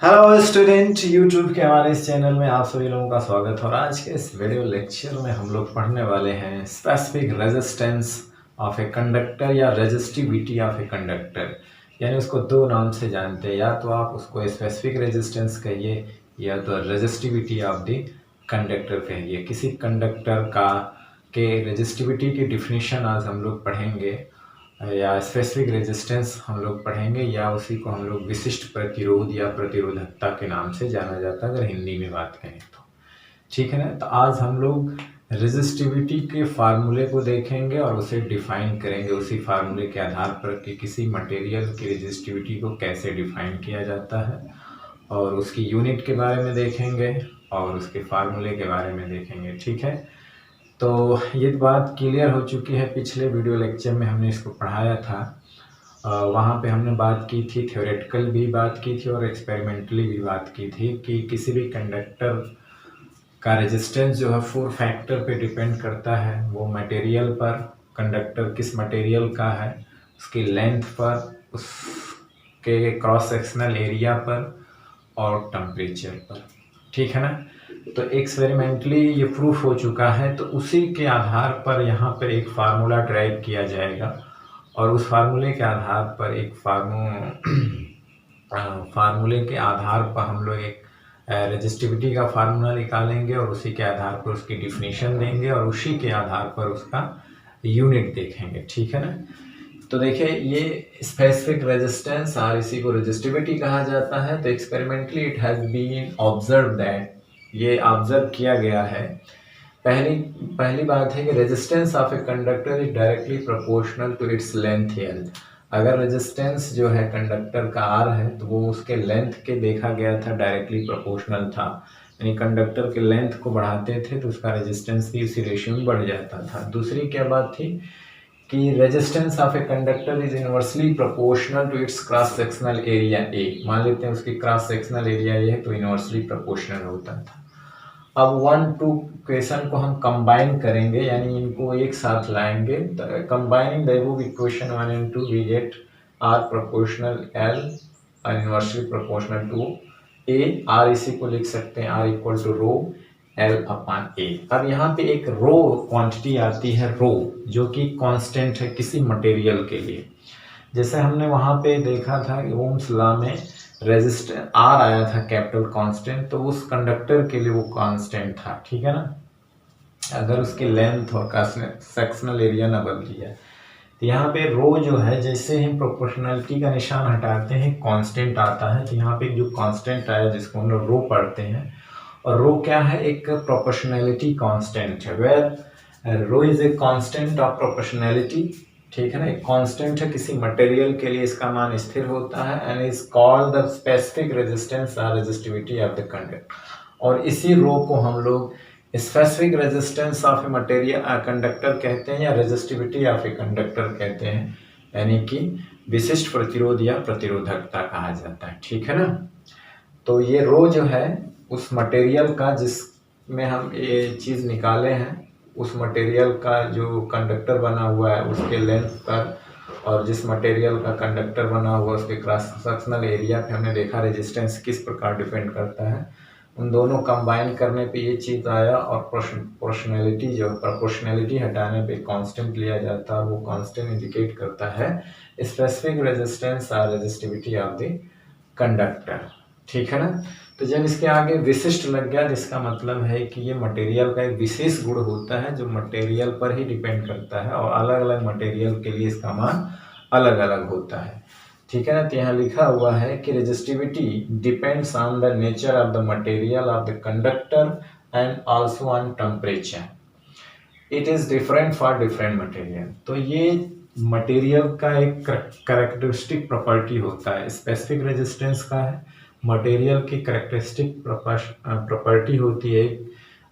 Hello student, YouTube के हमारे इस चैनल में आप सभी लोगों का स्वागत है। और आज के इस वीडियो लेक्चर में हम लोग पढ़ने वाले हैं specific resistance of a conductor या रेजिस्टिविटी ऑफ ए कंडक्टर। यानी उसको दो नाम से जानते हैं, या तो आप उसको स्पेसिफिक रेजिस्टेंस कहिए या तो रेजिस्टिविटी ऑफ द कंडक्टर कहिए। किसी कंडक्टर का के रेजिस्टिविटी की डिफिनीशन आज हम लोग पढ़ेंगे, या स्पेसिफिक रेजिस्टेंस हम लोग पढ़ेंगे, या उसी को हम लोग विशिष्ट प्रतिरोध या प्रतिरोधकता के नाम से जाना जाता है अगर हिंदी में बात करें तो। ठीक है ना। तो आज हम लोग रेजिस्टिविटी के फार्मूले को देखेंगे और उसे डिफाइन करेंगे उसी फार्मूले के आधार पर कि किसी मटेरियल की रेजिस्टिविटी को कैसे डिफाइन किया जाता है, और उसकी यूनिट के बारे में देखेंगे और उसके फार्मूले के बारे में देखेंगे। ठीक है। तो ये बात क्लियर हो चुकी है, पिछले वीडियो लेक्चर में हमने इसको पढ़ाया था। वहाँ पे हमने बात की थी, थ्योरेटिकल भी बात की थी और एक्सपेरिमेंटली भी बात की थी कि किसी भी कंडक्टर का रेजिस्टेंस जो है 4 फैक्टर पे डिपेंड करता है। वो मटेरियल पर, कंडक्टर किस मटेरियल का है, उसकी लेंथ पर, उसके क्रॉस सेक्शनल एरिया पर और टेम्परेचर पर। ठीक है ना। तो एक्सपेरिमेंटली ये प्रूफ हो चुका है, तो उसी के आधार पर यहाँ पर एक फार्मूला ड्राइव किया जाएगा और उस फार्मूले के आधार पर फार्मूले के आधार पर हम लोग एक रेजिस्टिविटी का फार्मूला निकालेंगे और उसी के आधार पर उसकी डिफिनीशन देंगे और उसी के आधार पर उसका यूनिट देखेंगे। ठीक है ना। तो देखिए, ये स्पेसिफिक रेजिस्टेंस और इसी को रेजिस्टिविटी कहा जाता है। तो experimentally it has been observe that, ये ऑब्जर्व किया गया है। पहली बात है कि resistance of a conductor is directly proportional to its length L. अगर रेजिस्टेंस जो है कंडक्टर का आर है तो वो उसके लेंथ के देखा गया था, डायरेक्टली प्रोपोर्शनल था। यानी कंडक्टर के लेंथ को बढ़ाते थे तो उसका रेजिस्टेंस भी उसी रेशियो में बढ़ जाता था। दूसरी क्या बात थी कि resistance of a conductor is inversely proportional to its cross sectional area A. मान लेते हैं उसकी क्रॉस सेक्शनल एरिया ए है तो इनवर्सली प्रोपोर्शनल होता था। अब 1-2 क्वेश्चन को हम कंबाइन करेंगे, यानी इनको एक साथ लाएंगे। Combining the above equation 1 and 2 we get R proportional L और inversely proportional to A. R इसी को लिख सकते हैं R equal to rho L upon A. अब यहाँ पे एक रो क्वांटिटी आती है, रो, जो कि कांस्टेंट है किसी मटेरियल के लिए। जैसे हमने वहाँ पे देखा था कि ओम्स लॉ में रेजिस्टेंस आर आया था कैपिटल कांस्टेंट, तो उस कंडक्टर के लिए वो कांस्टेंट था। ठीक है ना। अगर उसकी लेंथ और सेक्शनल एरिया ना बदली है तो यहाँ पे रो जो है, जैसे हम प्रोपोर्शनलिटी का निशान हटाते हैं कांस्टेंट आता है। तो यहाँ पे जो कांस्टेंट आया जिसको हम लोग रो पढ़ते हैं, और रो क्या है, एक प्रोपोर्शनैलिटी कांस्टेंट है, where rho is a constant of proportionality. ठीक है ना। एक कांस्टेंट है किसी मटेरियल के लिए, इसका मान स्थिर होता है and is called the specific resistance और रेजिस्टिविटी ऑफ द कंडक्टर। और इसी रो को हम लोग specific resistance of a material conductor कहते हैं या रेजिस्टिविटी ऑफ ए कंडक्टर कहते हैं, यानी कि विशिष्ट प्रतिरोध या प्रतिरोधकता कहा जाता है। ठीक है ना। तो ये रो जो है उस मटेरियल का जिसमें हम ये चीज़ निकाले हैं, उस मटेरियल का जो कंडक्टर बना हुआ है उसके लेंथ पर, और जिस मटेरियल का कंडक्टर बना हुआ है उसके क्रॉस सेक्शनल एरिया पे हमने देखा रेजिस्टेंस किस प्रकार डिपेंड करता है। उन दोनों कंबाइन करने पे ये चीज़ आया, और प्रोपोर्शनैलिटी जो प्रोपोर्शनैलिटी हटाने पे कांस्टेंट लिया जाता है, वो कांस्टेंट इंडिकेट करता है स्पेसिफिक रेजिस्टेंस और रेजिस्टिविटी ऑफ द कंडक्टर। ठीक है ना। तो जब इसके आगे विशिष्ट लग गया, जिसका मतलब है कि ये मटेरियल का एक विशेष गुण होता है जो मटेरियल पर ही डिपेंड करता है और अलग अलग मटेरियल के लिए इसका मान अलग अलग होता है। ठीक है ना। तो यहाँ लिखा हुआ है कि resistivity depends on the nature of the material of the conductor and also on temperature. It is different for different material. तो ये मटेरियल का एक कैरेक्टरिस्टिक प्रॉपर्टी होता है, स्पेसिफिक रेजिस्टेंस का है, मटेरियल की कैरेक्टरिस्टिक प्रॉपर्टी होती है,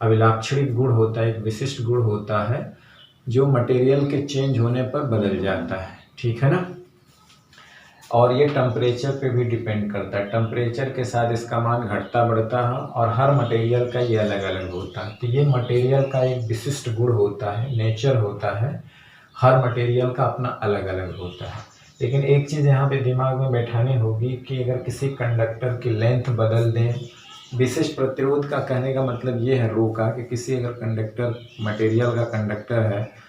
अभिलाक्षणिक गुण होता है, एक विशिष्ट गुण होता है जो मटेरियल के चेंज होने पर बदल जाता है। ठीक है ना। और ये टेम्परेचर पे भी डिपेंड करता है, टेम्परेचर के साथ इसका मान घटता बढ़ता है और हर मटेरियल का ये अलग अलग होता है। तो ये मटेरियल का एक विशिष्ट गुण होता है, नेचर होता है, हर मटेरियल का अपना अलग अलग होता है। लेकिन एक चीज़ यहाँ पे दिमाग में बैठानी होगी कि अगर किसी कंडक्टर की लेंथ बदल दें, विशेष प्रतिरोध का कहने का मतलब ये है रो का, कि किसी अगर कंडक्टर मटेरियल का कंडक्टर है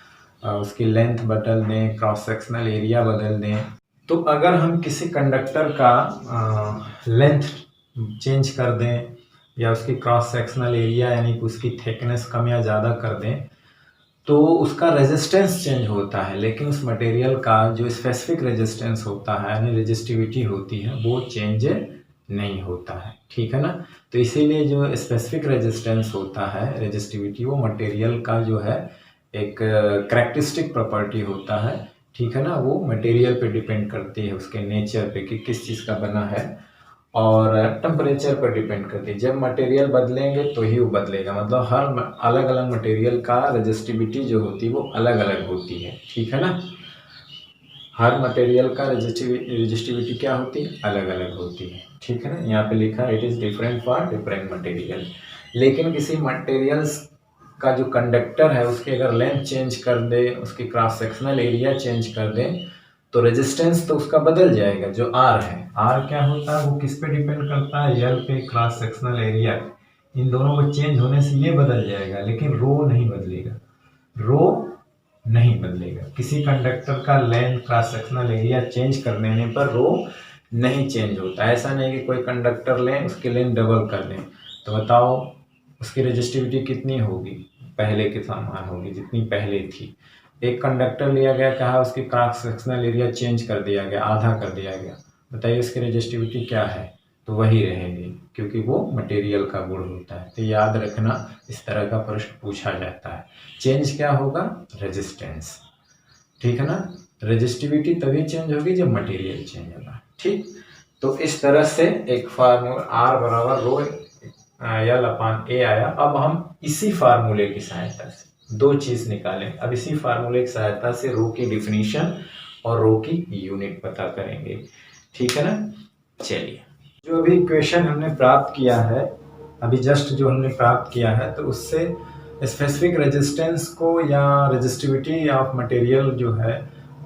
उसकी लेंथ बदल दें, क्रॉस सेक्शनल एरिया बदल दें, तो अगर हम किसी कंडक्टर का लेंथ चेंज कर दें या उसकी क्रॉस सेक्शनल एरिया यानी कि उसकी थिकनेस कम या ज़्यादा कर दें, तो उसका रेजिस्टेंस चेंज होता है, लेकिन उस मटेरियल का जो स्पेसिफिक रेजिस्टेंस होता है यानी रेजिस्टिविटी होती है वो चेंज नहीं होता है। ठीक है ना। तो इसीलिए जो स्पेसिफिक रेजिस्टेंस होता है, रेजिस्टिविटी, वो मटेरियल का जो है एक करेक्टरिस्टिक प्रॉपर्टी होता है। ठीक है ना। वो मटेरियल पे डिपेंड करती है, उसके नेचर पे कि किस चीज़ का बना है, और टेम्परेचर पर डिपेंड करती है। जब मटेरियल बदलेंगे तो ही वो बदलेगा, मतलब हर अलग अलग मटेरियल का रेजिस्टिविटी जो होती है वो अलग अलग होती है। ठीक है ना। हर मटेरियल का रेजिस्टिविटी क्या होती है, अलग अलग होती है। ठीक है ना। यहाँ पे लिखा है it is different for different material. लेकिन किसी मटेरियल्स का जो कंडक्टर है उसकी अगर लेंथ चेंज कर दे, उसकी क्रॉस सेक्शनल एरिया चेंज कर दे, तो रेजिस्टेंस तो उसका बदल जाएगा। जो आर है, आर क्या होता है, वो किस पे डिपेंड करता है, एल पे, क्रॉस सेक्शनल एरिया। इन दोनों को चेंज होने से ये बदल जाएगा, लेकिन रो नहीं बदलेगा। रो नहीं बदलेगा। किसी कंडक्टर का length, cross sectional area change कर देने पर रो नहीं चेंज होता। ऐसा नहीं कि कोई कंडक्टर लें, उसकी लेंथ डबल कर दें, तो बताओ उसकी रेजिस्टिविटी कितनी होगी, पहले के समान होगी जितनी पहले थी। एक कंडक्टर लिया गया, कहा उसकी क्रॉस सेक्शनल एरिया चेंज कर दिया गया, आधा कर दिया गया, बताइए उसकी रेजिस्टिविटी क्या है, तो वही रहेगी, क्योंकि वो मटेरियल का गुण होता है। तो याद रखना, इस तरह का प्रश्न पूछा जाता है। चेंज क्या होगा, रेजिस्टेंस। ठीक है ना। रेजिस्टिविटी तभी चेंज होगी जब मटेरियल चेंज होगा। ठीक। तो इस तरह से एक फार्मूला आर बराबर रो एल अपान ए आया। अब हम इसी फार्मूले की सहायता से दो चीज निकालें। अब इसी फार्मूले की सहायता से रो की डिफिनीशन और रो की यूनिट पता करेंगे। ठीक है ना। चलिए, जो अभी इक्वेशन हमने प्राप्त किया है, अभी जस्ट जो हमने प्राप्त किया है, तो उससे स्पेसिफिक रेजिस्टेंस को या रेजिस्टिविटी ऑफ मटेरियल जो है,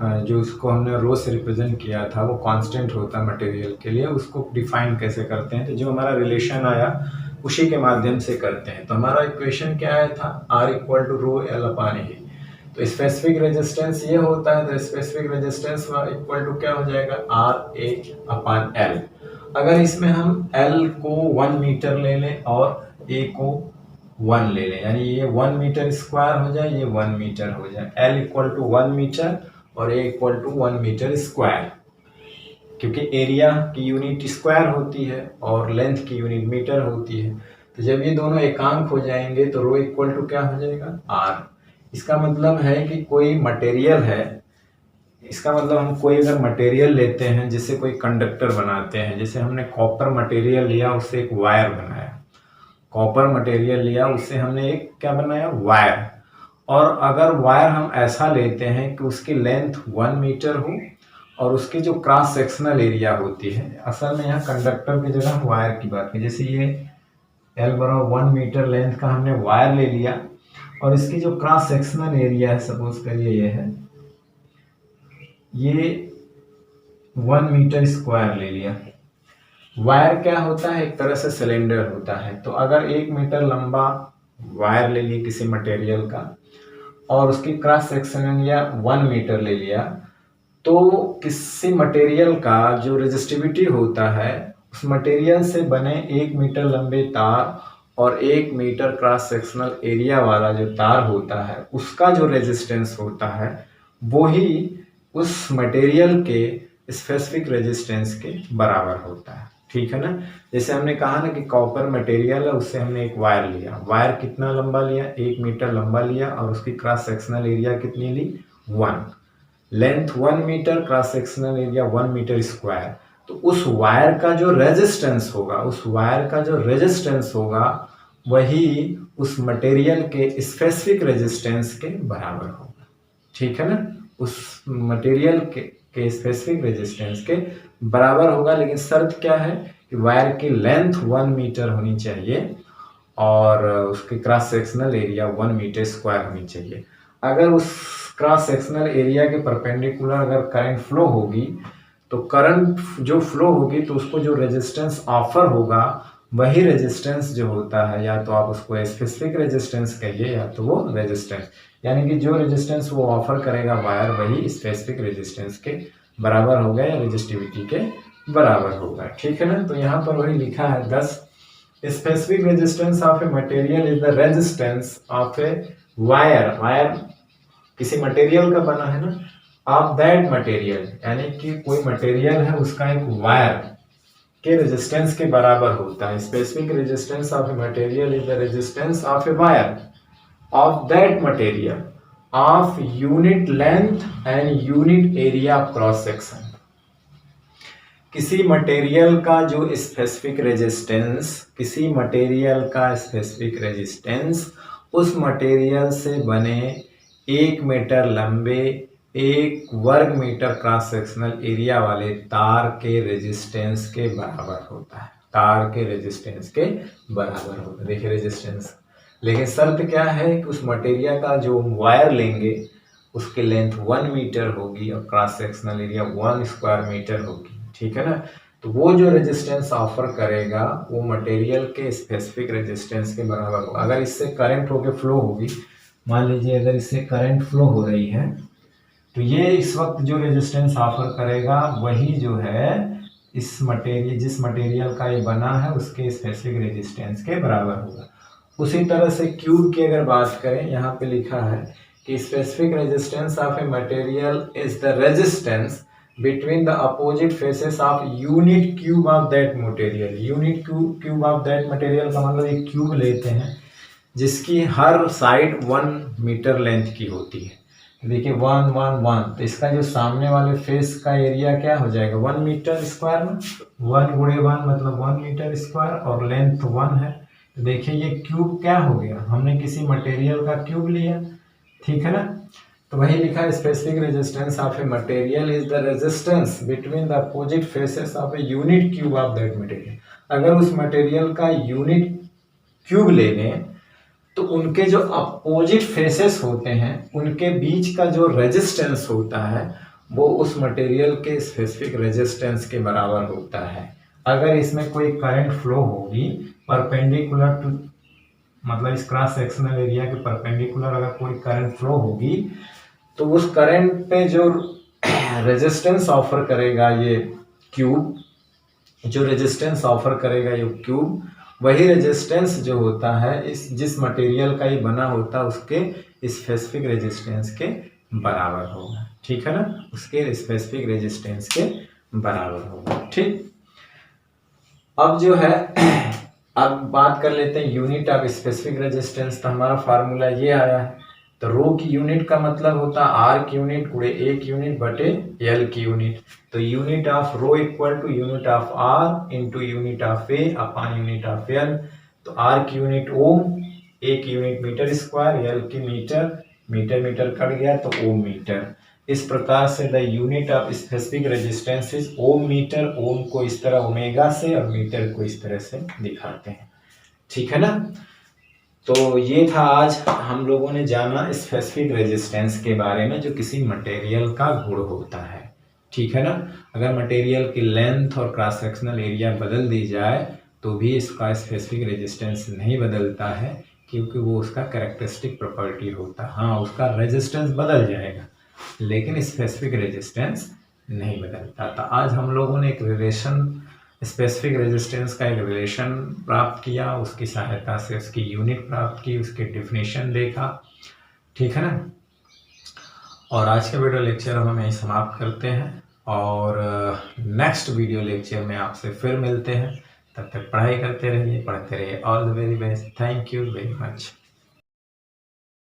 जो उसको हमने रो से रिप्रेजेंट किया था, वो कांस्टेंट होता है मटेरियल के लिए, उसको डिफाइन कैसे करते हैं, तो जो हमारा रिलेशन आया उसी के माध्यम से करते हैं। तो हमारा इक्वेशन क्या आया था, R equal to rho L upon A. तो स्पेसिफिक रेजिस्टेंस ये होता है, तो स्पेसिफिक रेजिस्टेंस इक्वल टू क्या हो जाएगा, आर ए अपान एल। अगर इसमें हम L को 1 मीटर ले लें और A को 1 ले लें, यानी ये 1 मीटर स्क्वायर हो जाए, ये 1 मीटर हो जाए, L इक्वल टू 1 मीटर और A equal to 1 metre square, क्योंकि एरिया की यूनिट स्क्वायर होती है और लेंथ की यूनिट मीटर होती है। तो जब ये दोनों एकांक हो जाएंगे तो रो इक्वल टू क्या हो जाएगा, R। इसका मतलब है कि कोई मटेरियल है, इसका मतलब हम कोई अगर मटेरियल लेते हैं, जिससे कोई कंडक्टर बनाते हैं, जैसे हमने कॉपर मटेरियल लिया, उससे एक वायर बनाया, कॉपर मटेरियल लिया, उससे हमने एक क्या बनाया, वायर। और अगर वायर हम ऐसा लेते हैं कि उसकी लेंथ 1 मीटर हो और उसकी जो क्रॉस सेक्शनल एरिया होती है, असल में यहाँ कंडक्टर की जगह हम वायर की बात करें, जैसे ये L बराबर 1 मीटर लेंथ का हमने वायर ले लिया और इसकी जो क्रॉस सेक्शनल एरिया है, सपोज करिए ये 1 मीटर स्क्वायर ले लिया। वायर क्या होता है, एक तरह से सिलेंडर होता है। तो अगर 1 मीटर लंबा वायर ले लिया किसी मटेरियल का और उसकी क्रॉस सेक्शन एरिया 1 मीटर ले लिया, तो किसी मटेरियल का जो रेजिस्टिविटी होता है, उस मटेरियल से बने 1 मीटर लंबे तार और 1 मीटर क्रॉस सेक्शनल एरिया वाला जो तार होता है, उसका जो रेजिस्टेंस होता है वो ही उस मटेरियल के स्पेसिफिक रेजिस्टेंस के बराबर होता है। ठीक है ना। जैसे हमने कहा ना कि कॉपर मटेरियल है, उससे हमने एक वायर लिया, वायर कितना लंबा लिया, 1 मीटर लंबा लिया और उसकी क्रॉस सेक्शनल एरिया कितनी ली, 1, length 1 metre, cross sectional area 1 metre square. तो उस वायर का जो रेजिस्टेंस होगा, उस वायर का जो रेजिस्टेंस होगा वही उस मटेरियल के स्पेसिफिक रेजिस्टेंस के बराबर होगा। ठीक है ना। उस मटेरियल के स्पेसिफिक रेजिस्टेंस के बराबर होगा, लेकिन शर्त क्या है कि वायर की लेंथ 1 मीटर होनी चाहिए और उसकी cross sectional area 1 metre square होनी चाहिए। अगर उस क्रॉस सेक्शनल एरिया के परपेंडिकुलर अगर करंट फ्लो होगी तो करंट जो फ्लो होगी तो उसको जो रेजिस्टेंस ऑफर होगा वही रेजिस्टेंस जो होता है, या तो आप उसको स्पेसिफिक रेजिस्टेंस कहिए या तो वो रेजिस्टेंस, यानी कि जो रेजिस्टेंस वो ऑफर करेगा वायर वही स्पेसिफिक रेजिस्टेंस के बराबर होगा या रेजिस्टिविटी के बराबर होगा। ठीक है ना। तो यहाँ पर वही लिखा है 10 specific resistance of a material is the resistance of a wire, wire किसी मटेरियल का बना है ना, ऑफ दैट मटेरियल, यानी कि कोई मटेरियल है उसका एक वायर के रेजिस्टेंस के बराबर होता है। Specific resistance of a material is the resistance of a wire of that material of unit length and unit area of cross section. किसी मटेरियल का जो स्पेसिफिक रेजिस्टेंस, किसी मटेरियल का स्पेसिफिक रेजिस्टेंस उस मटेरियल से बने 1 मीटर लंबे 1 वर्ग मीटर क्रॉस सेक्शनल एरिया वाले तार के रेजिस्टेंस के बराबर होता है। तार के रेजिस्टेंस के बराबर होता है। देखिए रेजिस्टेंस, लेकिन शर्त क्या है कि उस मटेरियल का जो वायर लेंगे उसकी लेंथ 1 मीटर होगी और cross sectional area 1 square metre होगी। ठीक है ना। तो वो जो रेजिस्टेंस ऑफर करेगा वो मटेरियल के स्पेसिफिक रेजिस्टेंस के बराबर होगा। अगर इससे करंट होके फ्लो होगी, मान लीजिए अगर इससे करंट फ्लो हो रही है तो ये इस वक्त जो रेजिस्टेंस ऑफर करेगा वही जो है इस मटेरियल, जिस मटेरियल का ये बना है उसके स्पेसिफिक रेजिस्टेंस के बराबर होगा। उसी तरह से क्यूब की अगर बात करें, यहाँ पे लिखा है कि specific resistance of a material is the resistance between the opposite faces of unit cube of that material. Unit cube of that material का मतलब एक क्यूब लेते हैं जिसकी हर साइड 1 मीटर लेंथ की होती है। देखिए 1 1 1, तो इसका जो सामने वाले फेस का एरिया क्या हो जाएगा 1 मीटर स्क्वायर में, 1 गुणे 1 मतलब 1 मीटर स्क्वायर और लेंथ 1 है। तो देखिए ये क्यूब क्या हो गया, हमने किसी मटेरियल का क्यूब लिया। ठीक है ना। तो वही लिखा है specific resistance of a material is the resistance between the opposite faces of a unit cube of that material. अगर उस मटेरियल का यूनिट क्यूब ले लें तो उनके जो अपोजिट फेसेस होते हैं उनके बीच का जो रेजिस्टेंस होता है वो उस मटेरियल के स्पेसिफिक रेजिस्टेंस के बराबर होता है। अगर इसमें कोई करंट फ्लो होगी परपेंडिकुलर टू, मतलब इस क्रॉस सेक्शनल एरिया के परपेंडिकुलर अगर कोई करंट फ्लो होगी तो उस करंट पे जो रेजिस्टेंस ऑफर करेगा ये क्यूब, जो रेजिस्टेंस ऑफर करेगा ये क्यूब, वही रेजिस्टेंस जो होता है इस जिस मटेरियल का ये बना होता है उसके स्पेसिफिक रेजिस्टेंस के बराबर होगा। ठीक है ना। उसके स्पेसिफिक रेजिस्टेंस के बराबर होगा। ठीक। अब जो है अब बात कर लेते हैं यूनिट ऑफ स्पेसिफिक रेजिस्टेंस। तो हमारा फार्मूला ये आया है। तो रो की यूनिट का मतलब होता है आर की यूनिट गुणे 1 यूनिट बटे एल की यूनिट। तो unit of rho equal to unit of R into unit of A upon unit of L. तो आर की यूनिट ओम, ए की यूनिट मीटर स्क्वायर, एल की मीटर, मीटर मीटर कट गया तो ohm metre. इस प्रकार से the unit of specific resistance is ohm metre. Ohm को इस तरह ओमेगा से और मीटर को इस तरह से दिखाते हैं। ठीक है ना। तो ये था आज हम लोगों ने जाना स्पेसिफिक रेजिस्टेंस के बारे में जो किसी मटेरियल का गुण होता है। ठीक है ना। अगर मटेरियल की लेंथ और क्रॉस सेक्शनल एरिया बदल दी जाए तो भी इसका स्पेसिफिक रेजिस्टेंस नहीं बदलता है क्योंकि वो उसका कैरेक्टरिस्टिक प्रॉपर्टी होता है। हाँ, उसका रेजिस्टेंस बदल जाएगा लेकिन स्पेसिफिक रेजिस्टेंस नहीं बदलता। तो आज हम लोगों ने एक रिलेशन, स्पेसिफिक रेजिस्टेंस का एक रिलेशन प्राप्त किया, उसकी सहायता से उसकी यूनिट प्राप्त की, उसकी डिफिनेशन देखा। ठीक है ना। और आज का वीडियो लेक्चर हम यहीं समाप्त करते हैं और नेक्स्ट वीडियो लेक्चर में आपसे फिर मिलते हैं। तब तक पढ़ाई करते रहिए, पढ़ते रहिए। All the very best. Thank you very much.